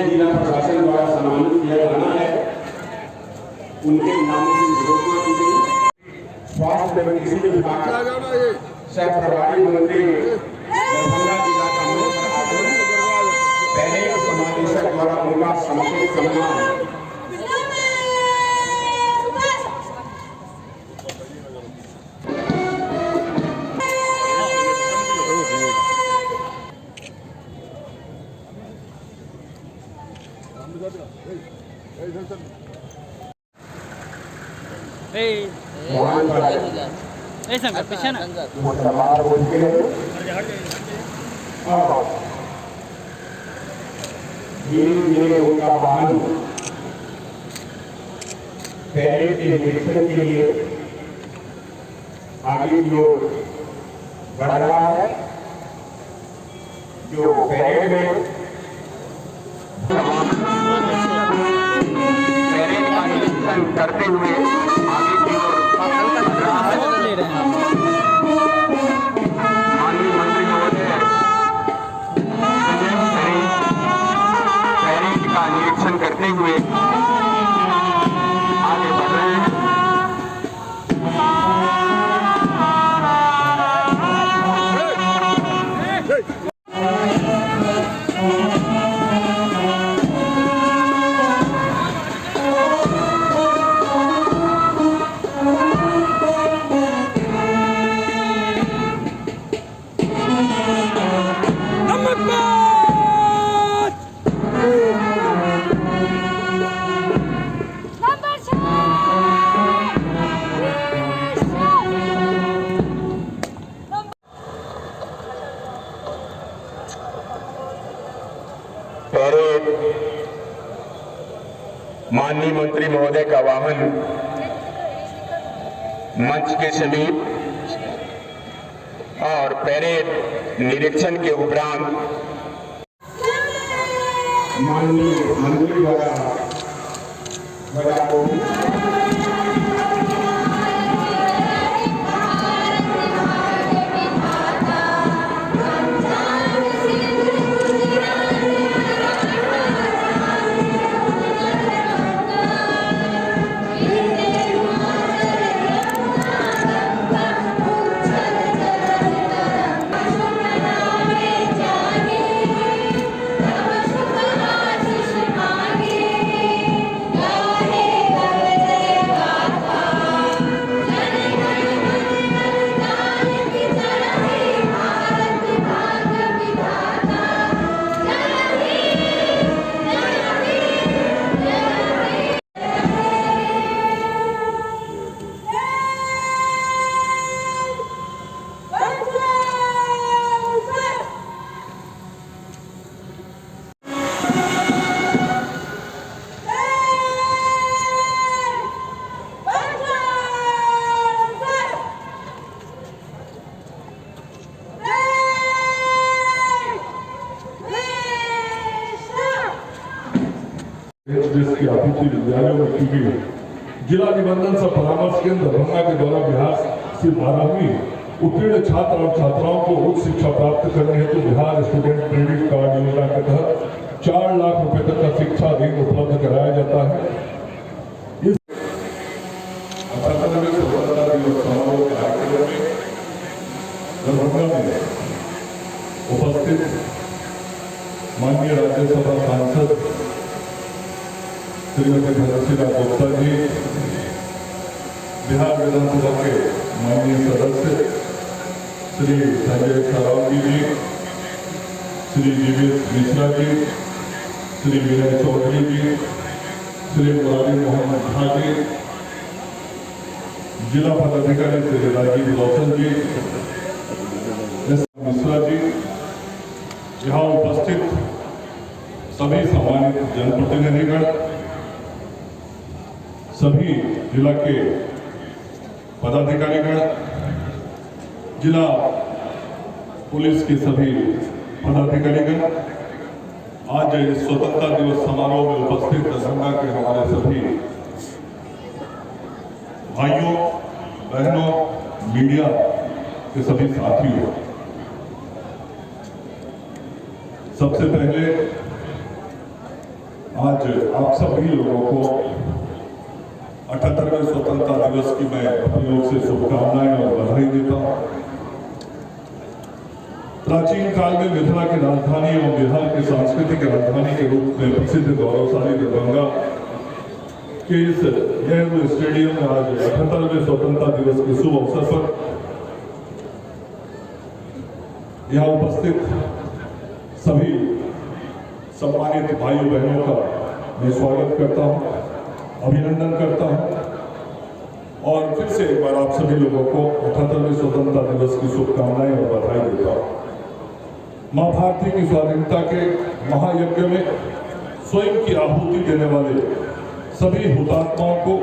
जिला प्रशासन द्वारा सम्मानित किया जाना है। उनके नामों की घोषणा की गई। स्वास्थ्य एवं कृषि विभाग सह प्रभारी मंत्री दरभंगा जिला का मंच पर आगमन। पहले समादेशक द्वारा उनका समुचित सम्मान। पीछे ना धीरे उनका वाहन पैरेड के निरीक्षण के लिए आगे की ओर बढ़ रहा है। जो पैरेड में पैरेड का निरीक्षण करते हुए आगे की ओर ले रहे हैं। माननीय मंत्री महोदय पैरेड का निरीक्षण करते हुए आगे बढ़ रहे हैं। पैरेड माननीय मंत्री महोदय का वाहन मंच के समीप और पैरेड निरीक्षण के उपरांत माननीय मंत्री द्वारा ध्वजा को की आपूर्ति विद्यालयों में की गई जिला निबंधन सह परामर्श केंद्र दरभंगा के द्वारा बिहार से 12वीं उत्तीर्ण छात्र और छात्राओं को उच्च शिक्षा प्राप्त करने हेतु बिहार स्टूडेंट क्रेडिट कार्ड योजना के तहत 4 लाख रुपए तक का शिक्षा ऋण उपलब्ध कराया जाता है। इस 98वें स्वतंत्रता दिवस समारोह के कार्यक्रम में दरभंगा में उपस्थित माननीय राज्यसभा सांसद श्रीमती धनशीला गुप्ता जी, बिहार विधानसभा के माननीय सदस्य श्री संजय सरावगी जी, श्री जीवेश मिश्रा जी, श्री विनय चौधरी जी, श्री मुरारी मोहम्मद झा जी, जिला पदाधिकारी श्री राजीव रोशन जी, मिश्रा जी, यहाँ उपस्थित सभी सम्मानित जनप्रतिनिधिगण, सभी जिला के पदाधिकारीगण, जिला पुलिस के सभी पदाधिकारीगण, आज इस स्वतंत्रता दिवस समारोह में उपस्थित दरभंगा के हमारे सभी भाइयों बहनों, मीडिया के सभी साथियों, सबसे पहले आज आप सभी लोगों को 78वें स्वतंत्रता दिवस की मैं अपनी ओर से शुभकामनाएं और बधाई देता हूं। प्राचीन काल में मिथिला की राजधानी और बिहार की सांस्कृतिक राजधानी के रूप में प्रसिद्ध गौरवशाली दरभंगा के इस नेहरू स्टेडियम में आज 78वें स्वतंत्रता दिवस के शुभ अवसर पर यहाँ उपस्थित सभी सम्मानित भाइयों बहनों का मैं स्वागत करता हूँ, अभिनंदन करता हूँ और फिर से एक बार आप सभी लोगों को 78वें स्वतंत्रता दिवस की शुभकामनाएं और बधाई देता हूँ। मां भारती की स्वाधीनता के महायज्ञ में स्वयं की आहुति देने वाले सभी हुतात्माओं को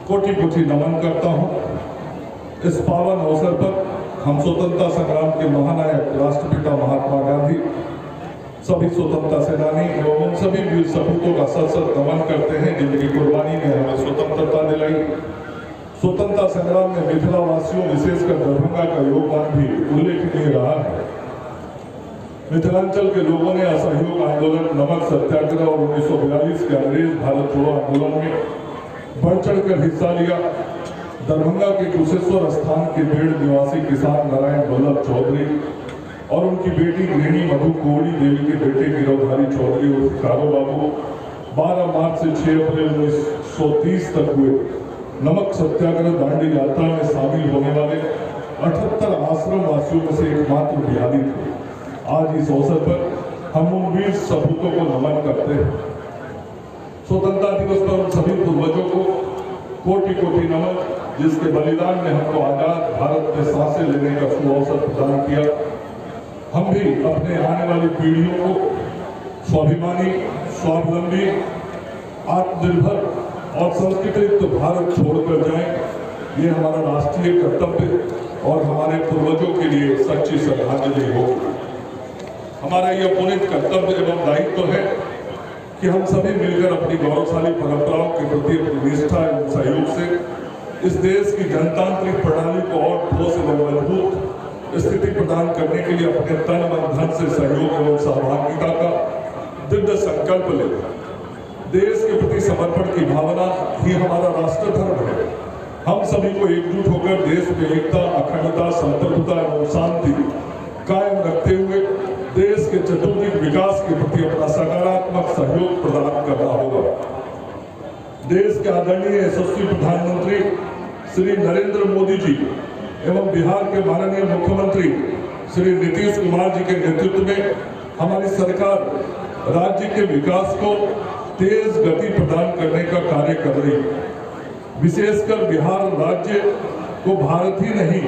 कोटि कोटि नमन करता हूं। इस पावन अवसर पर हम स्वतंत्रता संग्राम के महानायक राष्ट्रपिता महात्मा गांधी, सभी स्वतंत्रता सेनानी एवं उन सभी वीर सपूतों का सशक्त नमन करते हैं जिनकी कुर्बानी ने हमें स्वतंत्रता दिलाई। स्वतंत्रता संग्राम में मिथिला वासियों विशेषकर दरभंगा का योगदान भी उल्लेखनीय रहा है। मिथिलांचल के लोगों ने असहयोग आंदोलन, नमक सत्याग्रह और 1942 के अंग्रेज भारत छोड़ो आंदोलन में बढ़ चढ़कर हिस्सा लिया। दरभंगा के कुशेश्वर स्थान के बेड़ निवासी किसान नारायण वल्लभ चौधरी और उनकी बेटी गृहिणी मधु कोड़ी देवी के बेटे गिरवधारी चौधरी उर्फ कारो बाबू 12 मार्च से 6 अप्रैल 1930 तक हुए नमक सत्याग्रह दांडी यात्रा में शामिल होने वाले 78 आश्रम वासियों में से एकमात्र बिहारी थे। आज इस अवसर पर हम उन वीर सपूतों को नमन करते हैं। स्वतंत्रता दिवस पर उन सभी पूर्वजों को कोटि कोटि नमन जिसके बलिदान ने हमको आजाद भारत में सांसें लेने का सुअवसर प्रदान किया। हम भी अपने आने वाली पीढ़ियों को स्वाभिमानी, स्वावलंबी, आत्मनिर्भर और संस्कृत भारत छोड़कर जाएं, ये हमारा राष्ट्रीय कर्तव्य और हमारे पूर्वजों के लिए सच्ची श्रद्धांजलि होगी। हमारा यह पुनीत कर्तव्य एवं दायित्व है कि हम सभी मिलकर अपनी गौरवशाली परंपराओं के प्रति अपनी निष्ठा एवं सहयोग से इस देश की जनतांत्रिक प्रणाली को और ठोस एवं मजबूत स्थिति प्रदान करने के लिए अपने तन मन धन से सहयोग एवं सहभागिता का दृढ़ संकल्प ले। देश के प्रति समर्पण की भावना ही हमारा राष्ट्र धर्म है। हम सभी को एकजुट होकर देश में एकता, अखंडता, संप्रभुता एवं शांति कायम रखते हुए देश के चतुर्दिक विकास के प्रति अपना सकारात्मक सहयोग प्रदान करना होगा। देश के आदरणीय यशस्वी प्रधानमंत्री श्री नरेंद्र मोदी जी एवं बिहार के माननीय मुख्यमंत्री श्री नीतीश कुमार जी के नेतृत्व में हमारी सरकार राज्य के विकास को तेज गति प्रदान करने का कार्य कर रही है। विशेषकर बिहार राज्य को भारत ही नहीं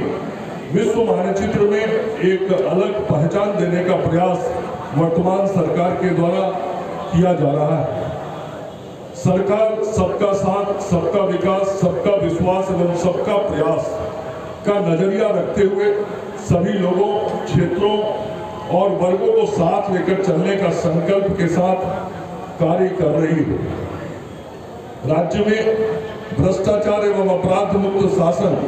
विश्व मानचित्र में एक अलग पहचान देने का प्रयास वर्तमान सरकार के द्वारा किया जा रहा है। सरकार सबका साथ, सबका विकास, सबका विश्वास एवं सबका प्रयास का नजरिया रखते हुए सभी लोगों, क्षेत्रों और वर्गों को साथ लेकर चलने का संकल्प के साथ कार्य कर रही है। राज्य में भ्रष्टाचार एवं अपराध मुक्त शासन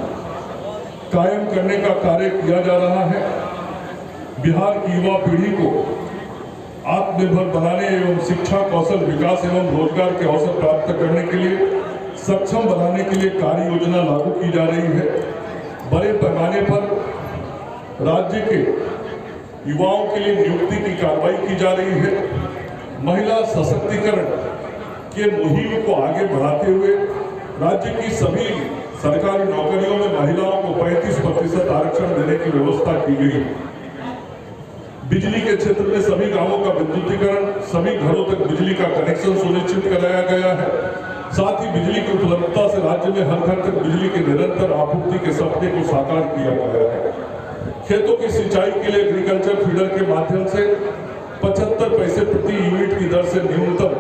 कायम करने का कार्य किया जा रहा है। बिहार की युवा पीढ़ी को आत्मनिर्भर बनाने एवं शिक्षा, कौशल विकास एवं रोजगार के अवसर प्राप्त करने के लिए सक्षम बनाने के लिए कार्य योजना लागू की जा रही है। बड़े पैमाने पर राज्य के युवाओं के लिए नियुक्ति की कार्रवाई की जा रही है। महिला सशक्तिकरण के मुहिम को आगे बढ़ाते हुए राज्य की सभी सरकारी नौकरियों में महिलाओं को 35% आरक्षण देने की व्यवस्था की गई। बिजली के क्षेत्र में सभी गांवों का विद्युतीकरण, सभी घरों तक बिजली का कनेक्शन सुनिश्चित कराया गया है। साथ ही बिजली की उपलब्धता से राज्य में हर घर तक बिजली की निरंतर आपूर्ति के सपने को साकार किया गया है। खेतों की सिंचाई के लिए एग्रीकल्चर फीडर के माध्यम से 75 पैसे प्रति यूनिट की दर से न्यूनतम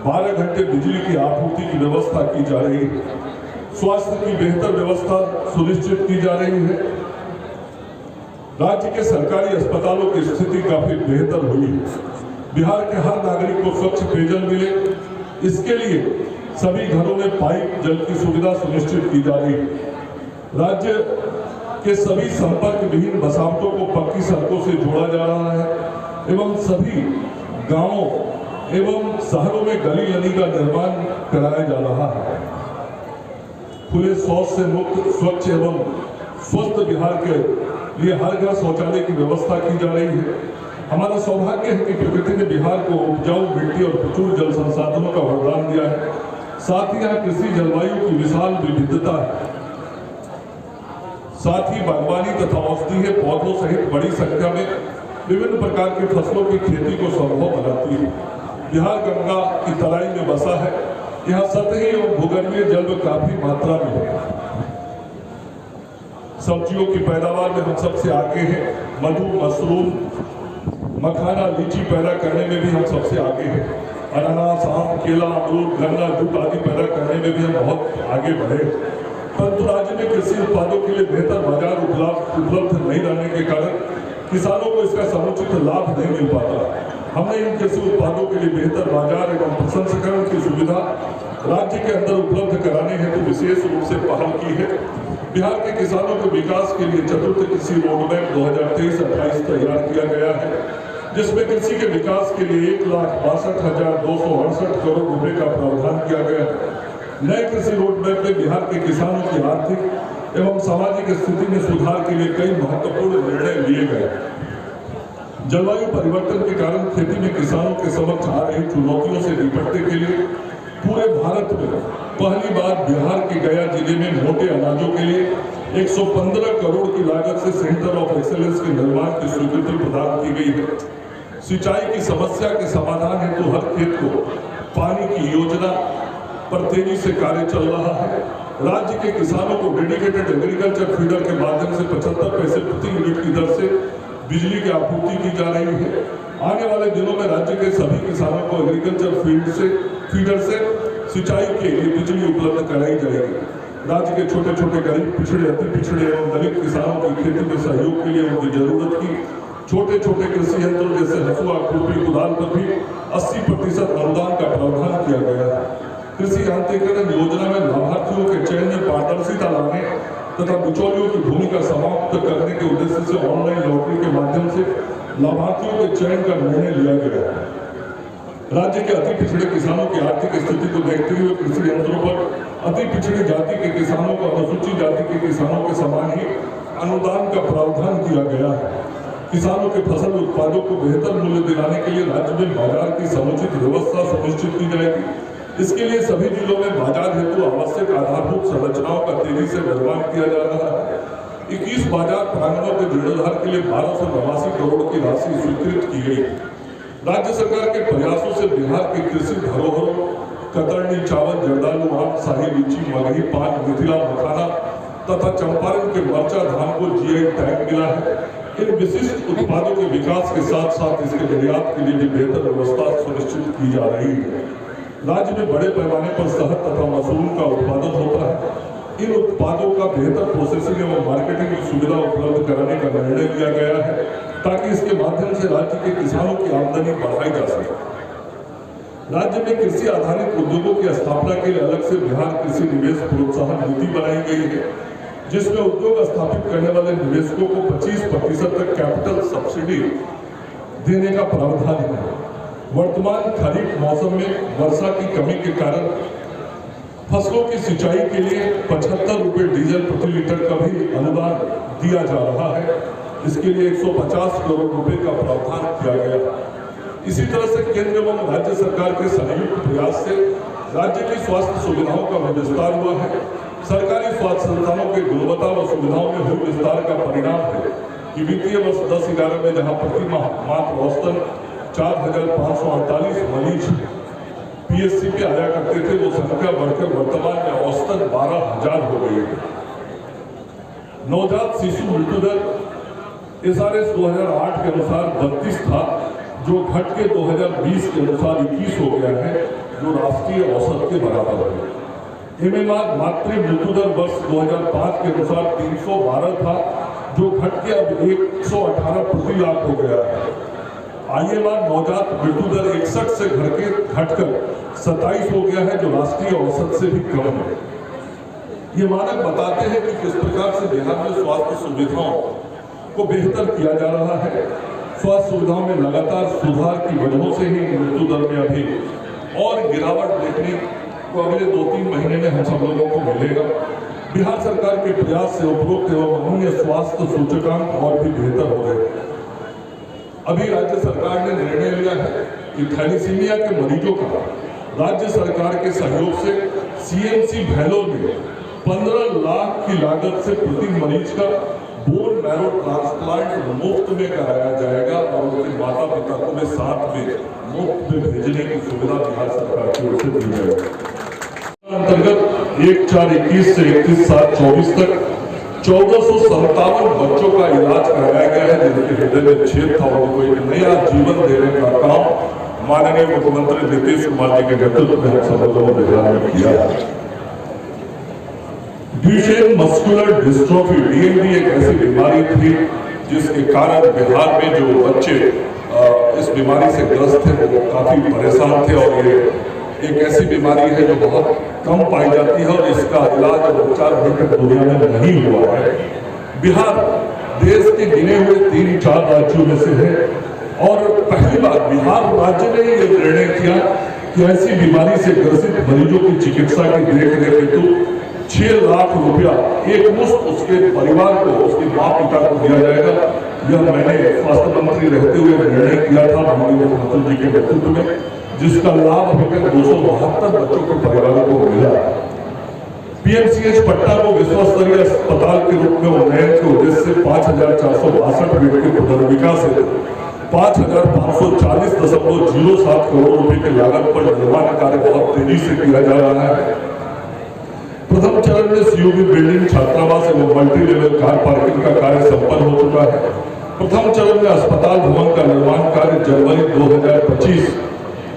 12 घंटे बिजली की आपूर्ति की व्यवस्था की जा रही है। स्वास्थ्य की बेहतर व्यवस्था सुनिश्चित की जा रही है। राज्य के सरकारी अस्पतालों की स्थिति काफी बेहतर हुई है। बिहार के हर नागरिक को स्वच्छ पेयजल मिले, इसके लिए सभी घरों में पाइप जल की सुविधा सुनिश्चित की जा रही है। राज्य के सभी संपर्क विहीन बसावटों को पक्की सड़कों से जोड़ा जा रहा है एवं सभी गांवों एवं शहरों में गली नली का निर्माण कराया जा रहा है। खुले शौच से मुक्त, स्वच्छ एवं स्वस्थ बिहार के लिए हर घर शौचालय की व्यवस्था की जा रही है। हमारा सौभाग्य है कि प्रकृति ने बिहार को उपजाऊ मिट्टी और प्रचुर जल संसाधनों का वरदान दिया है। साथ ही यहाँ कृषि जलवायु की विशाल विविधता है। साथ ही बागवानी तथा औषधीय पौधों सहित बड़ी संख्या में विभिन्न प्रकार की फसलों की खेती को संभव बनाती है। बिहार गंगा की तराई में बसा है। यहाँ सतही और भूगर्भीय जल काफी मात्रा में है। सब्जियों की पैदावार में हम सबसे आगे हैं। मधु, मशरूम, मखाना, लीची पैदा करने में भी हम सबसे आगे हैं। अनानास, आम, केला, अमरूद, गन्ना, जूट आदि पैदा करने में भी हम बहुत आगे बढ़े। परंतु राज्य में कृषि उत्पादों के लिए बेहतर बाजार उपलब्ध नहीं रहने के कारण किसानों को इसका समुचित लाभ नहीं मिल पाता। हमने इन कृषि उत्पादों के लिए बेहतर बाजार एवं प्रसंस्करण की सुविधा राज्य के अंदर उपलब्ध कराने हेतु विशेष रूप से पहल की है। बिहार के किसानों के विकास के लिए चतुर्थ कृषि रोडमैप 2023-28 तैयार किया गया है, जिसमें कृषि के विकास के लिए 1,62,268 करोड़ रुपए का प्रावधान किया गया है। नए कृषि रोडमैप में बिहार के किसानों की आर्थिक एवं सामाजिक स्थिति में सुधार के लिए कई महत्वपूर्ण निर्णय लिए गए। जलवायु परिवर्तन के कारण खेती में किसानों के समक्ष आ रही चुनौतियों से निपटने के लिए पूरे भारत में पहली बार बिहार के गया जिले में मोटे अनाजों के लिए 115 करोड़ की लागत से सेंटर ऑफ एक्सेलेंस के निर्माण की स्वीकृति प्रदान की गई है। सिंचाई की समस्या के समाधान हेतु हर खेत को पानी की योजना पर तेजी से कार्य चल रहा है। राज्य के किसानों को डेडिकेटेड एग्रीकल्चर फीडर के माध्यम से 75 पैसे प्रति यूनिट की दर से बिजली की आपूर्ति की जा रही है। आने वाले दिनों में राज्य के सभी किसानों को एग्रीकल्चर फीडर से सिंचाई के लिए बिजली उपलब्ध कराई जाएगी। राज्य के छोटे छोटे गरीब, पिछड़े, अति पिछड़े एवं दलित किसानों की खेती में सहयोग के लिए उनकी जरूरत की छोटे छोटे कृषि यंत्रों जैसे हसुआ, खुरपी, कुदाल पर भी 80% अनुदान का प्रावधान किया गया है। कृषि यांत्रिकीकरण योजना में लाभार्थियों के चयन में पारदर्शिता लाने तथा बिचौलियों की भूमिका समाप्त करने के उद्देश्य से ऑनलाइन लॉटरी के माध्यम से लाभार्थियों के चयन का निर्णय लिया गया है। राज्य के अति पिछड़े किसानों की आर्थिक स्थिति को देखते हुए कृषि यंत्रों पर अति पिछड़ी जाति के किसानों को अनुसूचित जाति के किसानों के समान ही अनुदान का प्रावधान किया गया है। किसानों के फसल उत्पादों को बेहतर मूल्य दिलाने के लिए राज्य में बाजार की समुचित व्यवस्था सुनिश्चित की जाएगी। इसके लिए सभी जिलों में बाजार हेतु आवश्यक आधारभूत संरचनाओं का तेजी से निर्माण किया जा रहा है। 21 बाजार प्रांगणों के जीर्णोद्धार के लिए 1289 करोड़ की राशि स्वीकृत की गई। राज्य सरकार के प्रयासों से बिहार की कृषि धरोहरों कतरनी, चावल, जर्दालू, आम, शाही लीची, मगही, पान, मिथिला, मखाना तथा चंपारण के मरचा धान को जीआई टैग मिला है। इन विशिष्ट उत्पादों के विकास के साथ साथ इसके निर्यात के लिए भी बेहतर व्यवस्था सुनिश्चित की जा रही है। राज्य में बड़े पैमाने पर शहद तथा मशरूम का उत्पादन होता है। इन उत्पादों का बेहतर प्रोसेसिंग एवं मार्केटिंग की सुविधा उपलब्ध कराने का निर्णय लिया गया है, ताकि इसके माध्यम से राज्य के किसानों की आमदनी बढ़ाई जा सके। राज्य में कृषि आधारित उद्योगों की स्थापना के लिए अलग से बिहार कृषि निवेश प्रोत्साहन नीति बनाई गई है, जिसमें उद्योग स्थापित करने वाले निवेशकों को 25% तक कैपिटल सब्सिडी देने का प्रावधान है। वर्तमान खरीफ मौसम में वर्षा की कमी के कारण फसलों की सिंचाई के लिए 75 रुपये डीजल प्रति लीटर का भी अनुदान दिया जा रहा है। इसके लिए 150 करोड़ रुपए का प्रावधान किया गया। इसी तरह से केंद्र एवं राज्य सरकार के संयुक्त प्रयास से राज्य की स्वास्थ्य सुविधाओं का विस्तार हुआ है। सरकारी स्वास्थ्य संस्थानों के गुणवत्ता व सुविधाओं में हुए विस्तार का परिणाम है कि वित्तीय वर्ष 10-11 में जहां प्रति माह मात्र औसतन 4,548 मरीज पीएचसी पे आया करते थे, वो संख्या बढ़कर वर्तमान में औसतन 12,000 हो गई है। नवजात शिशु मृत्यु दर एसआरएस 2008 के अनुसार 32 था, जो घट के 2020 के अनुसार 21 हो गया है, जो राष्ट्रीय औसत के बराबर है। एमएमआर मातृ मृत्यु दर वर्ष 2005 के अनुसार 312 था, जो घट के अब 118 प्रति लाख हो गया है। IMR नवजात मृत्यु दर 61 से घटकर 27 हो गया है, जो राष्ट्रीय औसत से भी कम है। ये मानक बताते हैं कि किस प्रकार से बिहार में स्वास्थ्य सुविधाओं को बेहतर किया जा रहा है। स्वास्थ्य सुविधाओं में लगातार सुधार की वजहों से ही मृत्यु दर में अभी और गिरावट देखने को अगले 2-3 महीने में हम सब लोगों को मिलेगा। बिहार सरकार के प्रयास से उपरोक्त एवं अन्य स्वास्थ्य सूचकांक और भी बेहतर हो रहे हैं। अभी राज्य सरकार ने निर्णय लिया है कि थैलीसीमिया के मरीजों का राज्य सरकार के सहयोग से CMC भैलोर में 15 लाख की लागत से प्रति मरीज का बोन मैरो ट्रांसप्लांट मुफ्त में कराया जाएगा और उनके माता पिता को भी साथ में मुफ्त में भेजने की सुविधा बिहार सरकार की ओर से दी जाएगी। अंतर्गत 1/4/21 से 31/7/24 तक 1457 बच्चों का इलाज कराया गया है, जिनके हृदय में छेद था। उनको एक नया जीवन देने का काम माननीय मुख्यमंत्री नीतीश कुमार जी के नेतृत्व में हम सब लोगों ने बिहार में किया है। ड्यूशेन मस्कुलर डिस्ट्रोफी DMD एक ऐसी बीमारी थी जिसके कारण बिहार में जो बच्चे इस बीमारी से ग्रस्त थे वो काफी परेशान थे, और ये एक ऐसी बीमारी है जो बहुत कम पाई जाती है और इसका इलाज और उपचार अभी तक दुनिया में नहीं हुआ है। बिहार देश के गिने हुए 3-4 राज्यों में से है और पहली बार बिहार राज्य ने ये निर्णय किया कि ऐसी बीमारी से ग्रसित मरीजों की चिकित्सा की देखरेख हेतु 6 लाख रुपया एक मुश्त उसके परिवार को, उसके माँ पिता को दिया जाएगा। यह मैंने स्वास्थ्य मंत्री रहते हुए निर्णय किया था माननीय मुख्यमंत्री जी के नेतृत्व में, जिसका लाभ अभी तक 272 बच्चों के परिवारों को मिला। PMCH पटना को विश्व स्तरीय अस्पताल के रूप में उन्नयन के उद्देश्य से 5462 बेड के पुनर्विकास हेतु 5540.07 करोड़ रुपए की लागत पर निर्माण कार्य बहुत तेजी से किया जा रहा है। प्रथम चरण में COB बिल्डिंग, छात्रावास एवं मल्टी लेवल कार पार्किंग का कार्य संपन्न हो चुका है। प्रथम चरण में अस्पताल भवन का निर्माण कार्य जनवरी 2025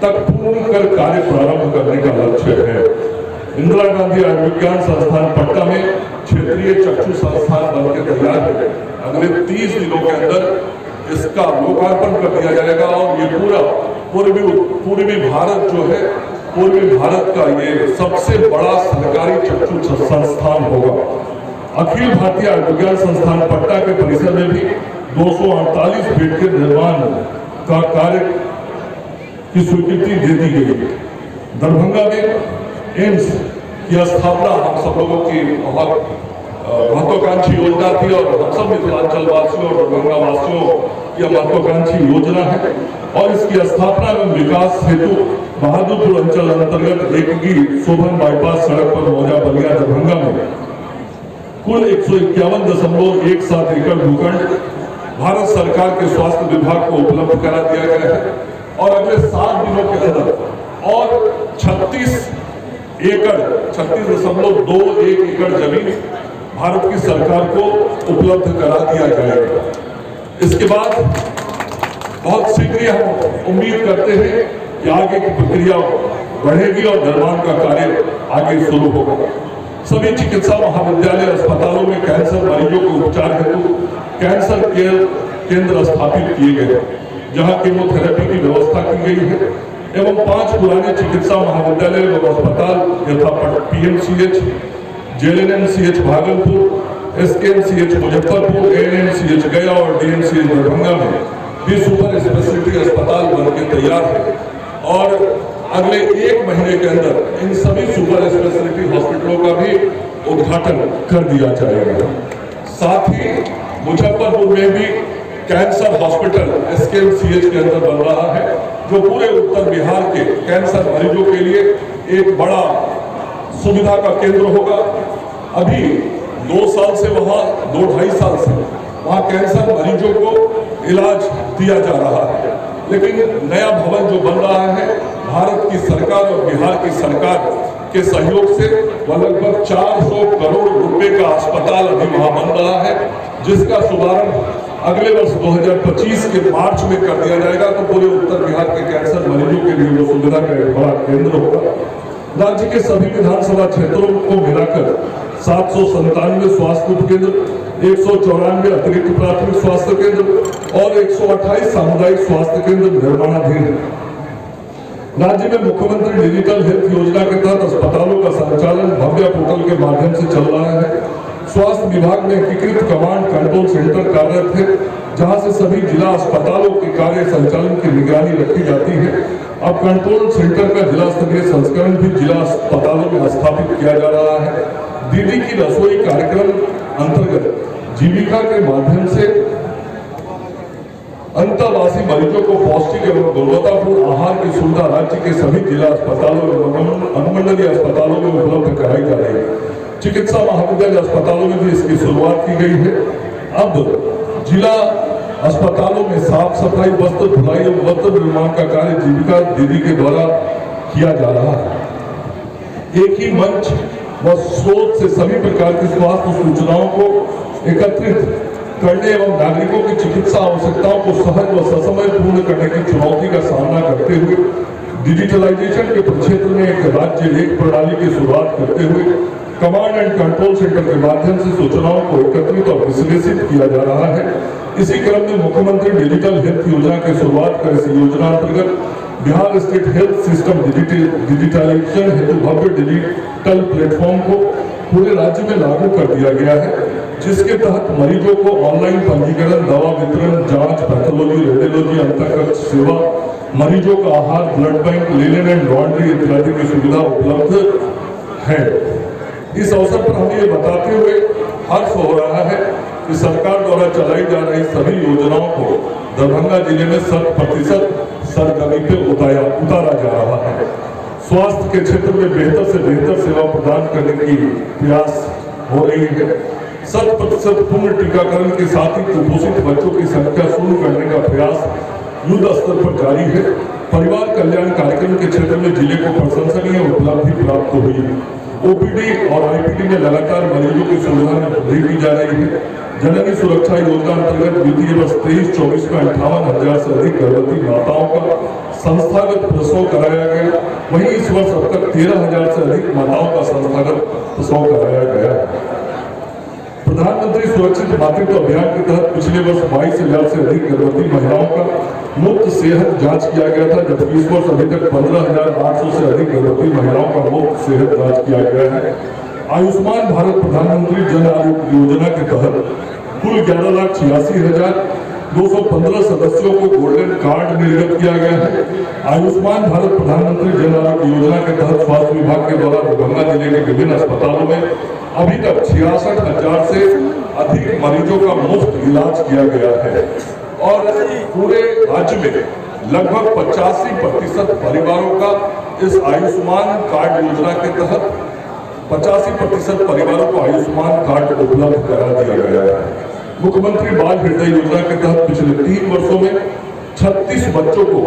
तक पूर्ण कर कार्य प्रारंभ करने का लक्ष्य है। इंदिरा गांधी आयुर्विज्ञान संस्थान पटना में क्षेत्रीय चक्षु संस्थान बनकर तैयार है। अगले 30 दिनों के अंदर इसका लोकार्पण कर दिया जाएगा और ये पूरा पूर्वी भारत जो है, पूर्वी भारत का ये सबसे बड़ा सरकारी चक्षु संस्थान होगा। अखिल भारतीय आयुर्विज्ञान संस्थान पटना के परिसर में भी 248 बेड के निर्माण का कार्य की स्वीकृति दे दी गई। दरभंगा में एम्स की स्थापना हम सब लोगों की बहुत महत्वाकांक्षी योजना थी और हम सब मिथिलांचल वासियों और दरभंगा वासियों की महत्वाकांक्षी योजना है और इसकी स्थापना एवं विकास हेतु बहादुरपुर अंचल अंतर्गत एकगी शोभन बाईपास सड़क पर मौजा बलिया दरभंगा में कुल 151.17 एकड़ भूखंड भारत सरकार के स्वास्थ्य विभाग को उपलब्ध करा दिया गया है और अगले 7 दिनों के अंदर और 36.21 एकड़ जमीन भारत की सरकार को उपलब्ध करा दिया जाएगा। इसके बाद बहुत शीघ्र हम उम्मीद करते हैं कि आगे की प्रक्रिया बढ़ेगी और निर्माण का कार्य आगे शुरू होगा। सभी चिकित्सा महाविद्यालय अस्पतालों में कैंसर मरीजों के उपचार हेतु कैंसर केयर केंद्र स्थापित किए गए, जहां कीमोथेरेपी की व्यवस्था की गई है एवं 5 पुराने चिकित्सा महाविद्यालय एवं अस्पताल यथा PMCH, JNMCH Bhagalpur, SKMCH Muzaffarpur, ANMCH गया और DMCH दरभंगा में भी सुपर स्पेशलिटी अस्पताल बनकर तैयार है और अगले 1 महीने के अंदर इन सभी सुपर स्पेशलिटी हॉस्पिटलों का भी उद्घाटन कर दिया जाएगा। साथ ही मुजफ्फरपुर में भी कैंसर हॉस्पिटल SKMCH के अंदर बन रहा है, जो पूरे उत्तर बिहार के कैंसर मरीजों के लिए एक बड़ा सुविधा का केंद्र होगा। अभी 2-2.5 साल से वहाँ कैंसर मरीजों को इलाज दिया जा रहा है, लेकिन नया भवन जो बन रहा है भारत की सरकार और बिहार की सरकार के सहयोग से लगभग 400 करोड़ रुपए का अस्पताल अभी वहाँ बन रहा है, जिसका शुभारंभ अगले वर्ष 2025 के मार्च में कर दिया जाएगा। तो पूरे उत्तर बिहार के कैंसर मरीजों के लिए वो सुविधा का एक बड़ा केंद्र होगा। राज्य के सभी विधानसभा क्षेत्रों को मिलाकर 797 स्वास्थ्य उपकेंद्र, 194 अतिरिक्त प्राथमिक स्वास्थ्य केंद्र और 128 सामुदायिक स्वास्थ्य केंद्र निर्माणाधीन है। राज्य में मुख्यमंत्री डिजिटल हेल्थ योजना के तहत अस्पतालों का संचालन भव्य पोर्टल के माध्यम से चल रहा है। स्वास्थ्य विभाग में एकीकृत कमांड कंट्रोल सेंटर कार्यरत है, जहां से सभी जिला अस्पतालों के कार्य संचालन की निगरानी रखी जाती है। अब कंट्रोल सेंटर का जिला स्तरीय संस्करण भी जिला अस्पतालों में स्थापित किया जा रहा है। दीदी की रसोई कार्यक्रम अंतर्गत जीविका के माध्यम से अंतरवासी मरीजों को पौष्टिक एवं गुणवत्तापूर्ण आहार की सुविधा राज्य के सभी जिला अस्पतालों एवं अनुमंडलीय अस्पतालों में उपलब्ध कराई जा रही है। चिकित्सा महाविद्यालय अस्पतालों में भी इसकी शुरुआत की गई है। अब जिला अस्पतालों में साफ सफाई, वस्त्र धुलाई एवं वस्त्र निर्माण का कार्य जीविका दीदी के द्वारा किया जा रहा है। एक ही मंच व स्रोत से सभी प्रकार की स्वास्थ्य सूचनाओं को एकत्रित करने एवं नागरिकों की चिकित्सा आवश्यकताओं को सहज व ससमय पूर्ण करने की चुनौती का सामना करते हुए डिजिटलाइजेशन के क्षेत्र में एक राज्य एक प्रणाली की शुरुआत करते हुए कमांड एंड कंट्रोल सेंटर के माध्यम से सूचनाओं को एकत्रित और विश्लेषित किया जा रहा है। इसी क्रम में मुख्यमंत्री डिजिटल हेल्थ योजना की शुरुआत कर इस योजना अंतर्गत Bihar state health system digitalisation हेतु भव्य डिजिटल प्लेटफॉर्म को पूरे राज्य में लागू कर दिया गया है, जिसके तहत मरीजों को ऑनलाइन पंजीकरण, दवा वितरण, जांच, पैथोलॉजी, रेडियोलॉजी, अंतःकक्ष सेवा, मरीजों का आहार, blood bank, linen and laundry इत्यादि की सुविधा उपलब्ध है। इस अवसर पर हमें ये बताते हुए हर्ष हो रहा है कि सरकार द्वारा चलाई जा रही सभी योजनाओं को दरभंगा जिले में 100% सरगर्मी पे उतारा जा रहा है। स्वास्थ्य के क्षेत्र में बेहतर से बेहतर सेवा प्रदान करने की प्रयास हो रही है। 100% पूर्ण टीकाकरण के साथ ही कुपोषित बच्चों की संख्या शून्य करने का प्रयास युद्ध स्तर पर जारी है। परिवार कल्याण कार्यक्रम के क्षेत्र में जिले को प्रशंसनीय उपलब्धि प्राप्त हुई। ओपीडी और आईपीडी में लगातार मरीजों की सुविधा में वृद्धि की जा रही है। जननी सुरक्षा योजना अंतर्गत वित्तीय वर्ष 23-24 में 58,000 से अधिक गर्भवती माताओं का संस्थागत प्रसव कराया गया। वहीं इस वर्ष अब तक 13,000 से अधिक माताओं का संस्थागत प्रसव कराया गया। प्रधानमंत्री सुरक्षित मातृत्व अभियान के तहत पिछले वर्ष 22,000 से अधिक गर्भवती महिलाओं का मुफ्त सेहत जांच किया गया था, जबकि इस वर्ष अभी तक 15,800 से अधिक गर्भवती महिलाओं का मुफ्त सेहत जांच किया गया है। आयुष्मान भारत प्रधानमंत्री जन आरोग्य योजना के तहत कुल 11,86,215 सदस्यों को गोल्डन कार्ड निर्गत किया गया है। आयुष्मान भारत प्रधानमंत्री जन आरोग्य योजना के तहत स्वास्थ्य विभाग के द्वारा दरभंगा जिले के विभिन्न अस्पतालों में अभी तक 66,000 से अधिक मरीजों का मुफ्त इलाज किया गया है और पूरे राज्य में लगभग 85% परिवारों का इस आयुष्मान कार्ड योजना के तहत 85% परिवारों को आयुष्मान कार्ड उपलब्ध करा दिया गया है। मुख्यमंत्री बाल हृदय योजना के तहत पिछले 3 वर्षों में 36 बच्चों को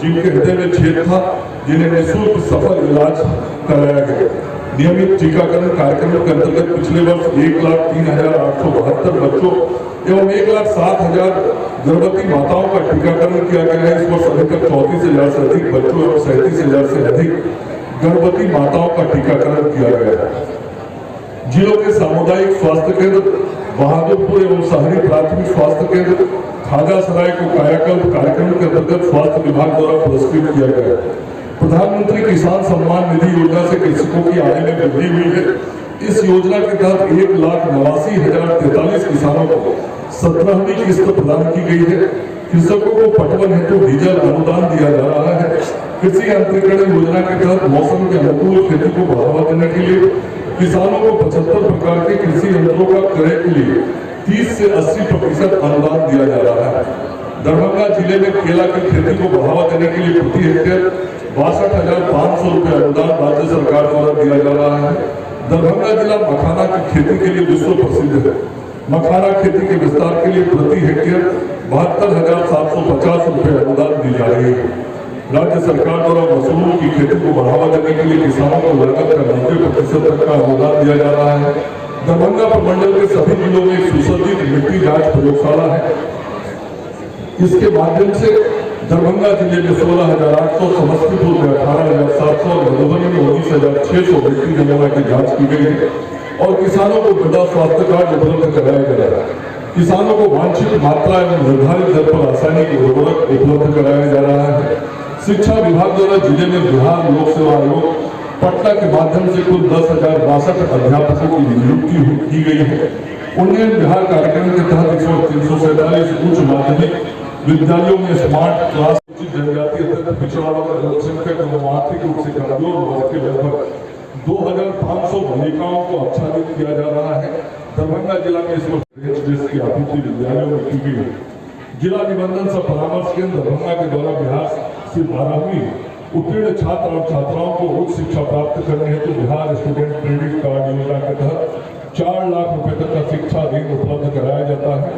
जिनके हृदय में छेद था, जिन्हें निःशुल्क सफल इलाज कराया गया। नियमित टीकाकरण कार्यक्रम के अंतर्गत पिछले वर्ष 1,03,872 बच्चों एवं 1,07,000 गर्भवती माताओं का टीकाकरण किया गया है। इस वर्ष अभी तक 34,000 से अधिक बच्चों एवं 37,000 से अधिक गर्भवती माताओं का टीकाकरण किया गया है। जिलों के सामुदायिक स्वास्थ्य केंद्र बहादुरपुर एवं शहरी प्राथमिक स्वास्थ्य केंद्र खाजासराय को कायाकल्प कार्यक्रम के अंतर्गत स्वास्थ्य विभाग द्वारा पुरस्कृत किया गया। प्रधानमंत्री किसान सम्मान निधि योजना से कृषकों की आय में वृद्धि हुई है। इस योजना के तहत 1,82,043 किसानों को 17वीं किस्त प्रदान की गई है। कृषकों को पटवन हेतु डीजल अनुदान दिया जा रहा है। कृषि यांत्रिकरण योजना के तहत मौसम के अनुकूल खेती को बढ़ावा देने के लिए किसानों को 75 प्रकार के कृषि यंत्रों का क्रय के लिए 30 से 80% अनुदान दिया जा रहा है। दरभंगा जिले में केला की खेती को बढ़ावा देने के लिए प्रति हेक्टेयर 62,500 रुपये अनुदान राज्य सरकार द्वारा दिया जा रहा है। दरभंगा जिला मखाना की खेती के लिए विश्व प्रसिद्ध है। मखाना खेती के विस्तार के लिए प्रति हेक्टेयर 72,750 रुपये अनुदान दी जा रही है। राज्य सरकार द्वारा मशरूम की खेती को बढ़ावा देने के लिए किसानों को लागत का 90% तक का अनुदान दिया जा रहा है। दरभंगा प्रमंडल के सभी जिलों में एक सुसज्जित मिट्टी जांच प्रयोगशाला है। इसके माध्यम से दरभंगा जिले में 16,800, समस्तीपुर में 18,700 और मधुबनी में 19,600 मिट्टी नमूना की जांच की गई है और किसानों को मृदा स्वास्थ्य कार्ड उपलब्ध कराया जा रहा है। किसानों को वांछित मात्रा एवं निर्धारित दर पर रासायनिक उर्वरक उपलब्ध कराया जा रहा है। शिक्षा विभाग द्वारा जिले में बिहार लोक सेवा आयोग पटना के माध्यम से कुल 10,062 अध्यापकों की नियुक्ति की गई है। उन्नयन बिहार कार्यक्रम के तहत 347 उच्च माध्यमिक विद्यालयों में स्मार्ट क्लास जनजातीय तथा पिछड़ा वर्ग अल्पसंख्यक एवं आर्थिक रूप से कमजोर वर्ग के लगभग 2,500 बालिकाओं को आच्छादित किया जा रहा है। दरभंगा जिला में इस वर्ष की आपूर्ति विद्यालयों में की गई। जिला निबंधन सह परामर्श केंद्र दरभंगा के द्वारा बिहार से 12वीं उत्तीर्ण छात्र और छात्राओं को उच्च शिक्षा प्राप्त करने हेतु बिहार स्टूडेंट क्रेडिट कार्ड योजना के तहत 4 लाख रुपए तक का शिक्षा ऋण उपलब्ध कराया जाता है।